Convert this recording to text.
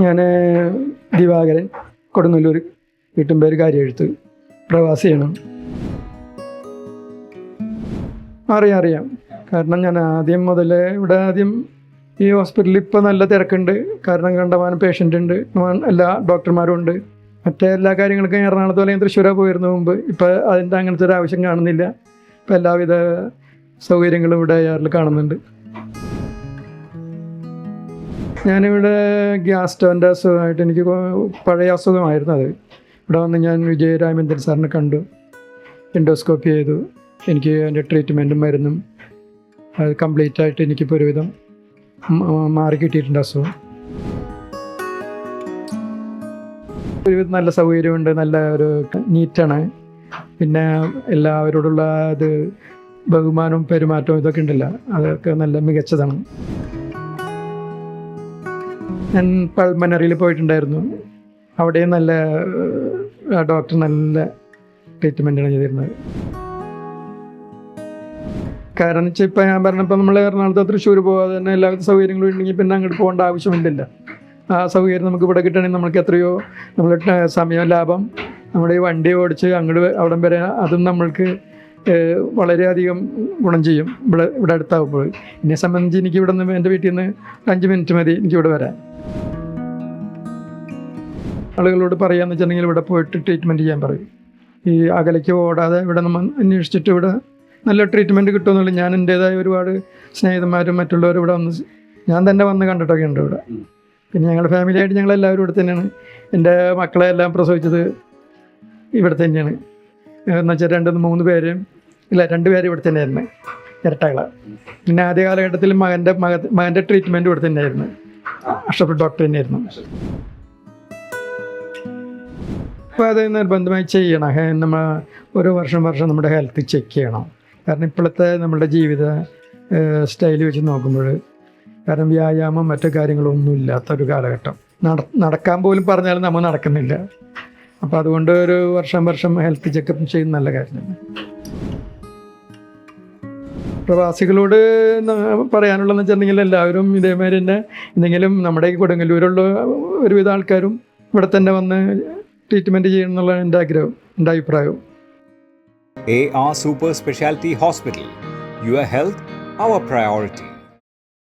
ഞാൻ ദിവാകരൻ, കൊടുങ്ങല്ലൂർ, വീട്ടുംപേര് കാര്യമെഴുത്ത്, പ്രവാസിയാണ്. അറിയാം. കാരണം ഞാൻ ആദ്യം മുതലേ ഇവിടെ ഈ ഹോസ്പിറ്റലിൽ ഇപ്പോൾ നല്ല തിരക്കുണ്ട്. കാരണം കണ്ടമാനം പേഷ്യൻ്റ് ഉണ്ട്, എല്ലാ ഡോക്ടർമാരും ഉണ്ട്. മറ്റേ എല്ലാ കാര്യങ്ങൾക്കും എറണാകുളത്ത് അല്ലെങ്കിൽ തൃശ്ശൂരാ പോയിരുന്നു മുമ്പ്. ഇപ്പോൾ അതിൻ്റെ അങ്ങനത്തെ ഒരു ആവശ്യം കാണുന്നില്ല. ഇപ്പോൾ എല്ലാവിധ സൗകര്യങ്ങളും ഇവിടെ AR കാണുന്നുണ്ട്. ഞാനിവിടെ ഗ്യാസ് സ്റ്റോൻ്റെ അസുഖമായിട്ട് എനിക്ക് പഴയ അസുഖമായിരുന്നു. അത് ഇവിടെ വന്ന് ഞാൻ വിജയരാമേന്ദ്രൻ സാറിനെ കണ്ടു, എൻഡോസ്കോപ്പി ചെയ്തു. എനിക്ക് അതിൻ്റെ ട്രീറ്റ്മെൻറ്റും മരുന്നും അത് കംപ്ലീറ്റ് ആയിട്ട് എനിക്കിപ്പോൾ ഒരുവിധം മാറി കിട്ടിയിട്ടുണ്ട് അസുഖം. ഒരുവിധം നല്ല സൗകര്യമുണ്ട്, നല്ല ഒരു നീറ്റാണ്. പിന്നെ എല്ലാവരോടുള്ള ഇത് ബഹുമാനവും പെരുമാറ്റവും ഇതൊക്കെ ഉണ്ടല്ലോ, അതൊക്കെ നല്ല മികച്ചതാണ്. ഞാൻ പൾമനറിയിൽ പോയിട്ടുണ്ടായിരുന്നു. അവിടെയും നല്ല ഡോക്ടർ നല്ല ട്രീറ്റ്മെൻറ്റാണ് ചെയ്തിരുന്നത്. കാരണം എന്ന് വെച്ചാൽ ഇപ്പോൾ ഞാൻ പറഞ്ഞപ്പോൾ നമ്മൾ എറണാകുളത്ത് തൃശ്ശൂർ പോകാതെ തന്നെ എല്ലാവിധ സൗകര്യങ്ങളും ഉണ്ടെങ്കിൽ പിന്നെ അങ്ങോട്ട് പോകേണ്ട ആവശ്യമില്ലല്ലോ. ആ സൗകര്യം നമുക്ക് ഇവിടെ കിട്ടണമെങ്കിൽ നമ്മൾക്ക് എത്രയോ നമ്മൾ സമയം ലാഭം. നമ്മുടെ ഈ വണ്ടി ഓടിച്ച് അങ്ങോട്ട് അവിടം വരെ അതും നമ്മൾക്ക് വളരെയധികം ഗുണം ചെയ്യും. ഇവിടെ അടുത്താകുമ്പോൾ എന്നെ സംബന്ധിച്ച് എനിക്ക് ഇവിടെ നിന്ന് എൻ്റെ വീട്ടിൽ നിന്ന് 5 മിനിറ്റ് മതി എനിക്കിവിടെ വരാൻ. ആളുകളോട് പറയാന്ന് വെച്ചിട്ടുണ്ടെങ്കിൽ ഇവിടെ പോയിട്ട് ട്രീറ്റ്മെൻറ്റ് ചെയ്യാൻ പറയും. ഈ അകലേക്ക് ഓടാതെ ഇവിടെ നമ്മൾ അന്വേഷിച്ചിട്ട് ഇവിടെ നല്ല ട്രീറ്റ്മെൻറ്റ് കിട്ടുമെന്നുള്ളൂ. ഞാൻ എൻ്റേതായ ഒരുപാട് സ്നേഹിതന്മാരും മറ്റുള്ളവരും ഇവിടെ വന്ന് ഞാൻ തന്നെ വന്ന് കണ്ടിട്ടൊക്കെ ഉണ്ട് ഇവിടെ. പിന്നെ ഞങ്ങളുടെ ഫാമിലിയായിട്ട് ഞങ്ങളെല്ലാവരും ഇവിടെ തന്നെയാണ്. എൻ്റെ മക്കളെ എല്ലാം പ്രസവിച്ചത് ഇവിടെ തന്നെയാണ്. എന്ന് വെച്ചാൽ 2-3 പേരും 2 പേര് ഇവിടെ തന്നെയായിരുന്നു, ഇരട്ടകളാണ്. പിന്നെ ആദ്യ കാലഘട്ടത്തിൽ മകൻ്റെ ട്രീറ്റ്മെൻറ്റ് ഇവിടെ തന്നെയായിരുന്നു. അഷ്റഫ് ഡോക്ടർ തന്നെയായിരുന്നു. അപ്പോൾ അത് നിർബന്ധമായി ചെയ്യണം. നമ്മൾ ഓരോ വർഷം നമ്മുടെ ഹെൽത്ത് ചെക്ക് ചെയ്യണം. കാരണം ഇപ്പോഴത്തെ നമ്മുടെ ജീവിത സ്റ്റൈൽ വെച്ച് നോക്കുമ്പോൾ, കാരണം വ്യായാമം മറ്റു കാര്യങ്ങളൊന്നും ഇല്ലാത്തൊരു കാലഘട്ടം. നടക്കാൻ പോലും പറഞ്ഞാലും നമ്മൾ നടക്കുന്നില്ല. അപ്പോൾ അതുകൊണ്ട് ഒരു വർഷം ഹെൽത്ത് ചെക്കപ്പ് ചെയ്യുന്ന നല്ല കാര്യമാണ്. പ്രവാസികളോട് പറയാനുള്ളതെന്ന് വെച്ചിട്ടുണ്ടെങ്കിൽ എല്ലാവരും ഇതേമാതിരി തന്നെ എന്തെങ്കിലും നമ്മുടെ ഈ കൊടുങ്ങല്ലൂരുള്ള ഒരുവിധ ആൾക്കാരും ഇവിടെ തന്നെ വന്ന് ട്രീറ്റ്മെൻറ്റ് ചെയ്യണം എന്നുള്ള എൻ്റെ ആഗ്രഹം, എൻ്റെ അഭിപ്രായവും. AR Super Specialty Hospital. Your health, our priority.